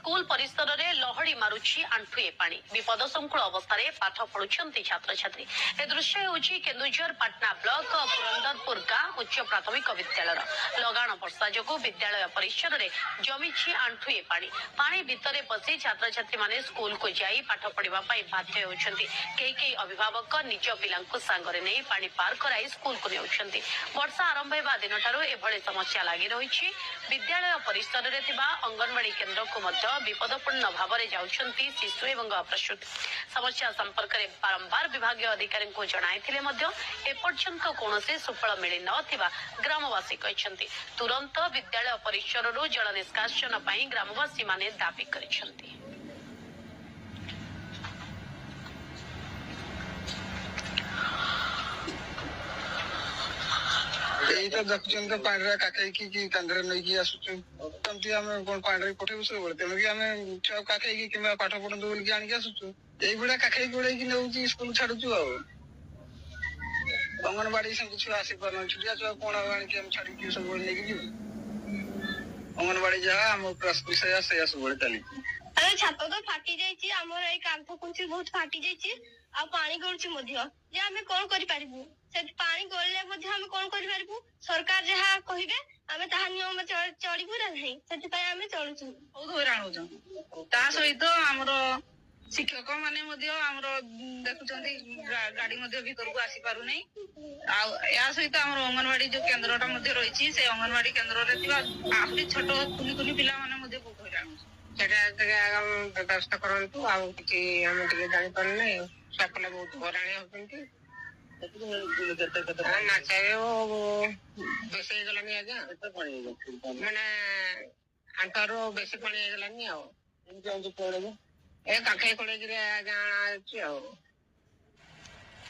School परिसर में लहड़ी मारुछि आंठुए पानी विपद संकुल अवस्था पाठ पढ़ुंट छात्र छात्री ए दृश्य होछि केन्दुझर पाटना ब्लॉक पुरंदरपुर गाँ उच्च प्राथमिक विद्यालय लगाण वर्षा जो विद्यालय परिसर में जमी आंठुए पानी पानी भितर पशि छात्र छात्री माने स्कूल को जाई पाठ पढ़ा बाध्य होती कई अभिभावक निज पिला सांगरे नहीं पानी पार कराई स्कूल को नेउछंती वर्षा आरंभ होगा दिन एभली समस्या लगी रही विद्यालय परिसर में अंगनवाड़ी केन्द्र को विपदपूर्ण भाव में जाउछंती शिशु एवं अप्रस्तुत समस्या संपर्क में बारंबार विभाग अधिकारी को जणाइथिले एपर्यंत कौन सुफल मिली नथिबा ग्रामवासी कहछंती तुरंत विद्यालय परिसर जल निष्कासन पर ग्रामवासी माने दाबी करिसंती। এইটা দেখুছেন তো পানিরা কাকাইকি কি কান্ଧରେ ନେଇକି ଆସୁଛୁ ସେମିତି ଆମେ କଣ ପାଣିରେ ପଠେଇବୁ ସବୁବେଳେ ତେଣୁକି ଆମେ ଛୁଆ କାଖେଇକି କିମ୍ବା ପାଠ ପଢନ୍ତୁ ବୋଲିକି ଆଣିକି ଆସୁଛୁ ଏଇଭଳିଆ କାଖେଇକି ଗୋଳେଇକି ନେଉଛି ସ୍କୁଲ ଛାଡୁଛୁ ଆଉ ଅଙ୍ଗନବାଡି ସେମିତି ଛୁଆ ଆସିପାରୁନାହାନ୍ତି ଛୁଟିଆ ଛୁଆ କଣ ଆଣିକି ଆମେ ଛାଡିକି ସବୁବେଳେ ନେଇକି ଯିବୁ ଅଙ୍ଗନବାଡି ଯାହା ଆମ ସେଇଆ ସବୁବେଳେ ଚାଲିଛି। अरे छात तो फाटी जाइए आमर ये कांथ कुंची बहुत फाटी जाइए आ पानी गलुची जे आमे कौन करि पारिबु से पानी गलले आमे कौन करि पारिबु सरकार जहा कहिबे आमे ताहा नियम चढ़िबु ना नहीं सेति पय आमे चलुछु बहुत हैरान होजो ता सहित हमरो शिक्षक माने हमरो देखुचंती गाड़ी भीतर को आसी पारु नै आ या सहित हमरो अंगनवाड़ी जो केंद्रटा रही से अंगनवाड़ी केंद्र रे दिबा आपली छोट कुनी कुनी पिला माने बहुत हैरान व्यवस्था करतु जापारे सफल बहुत हराणी होती बेस होगलानी आज्ञा मैंने आंटर बेस पानी होगलानी ए काखे कोड़े आज्ञा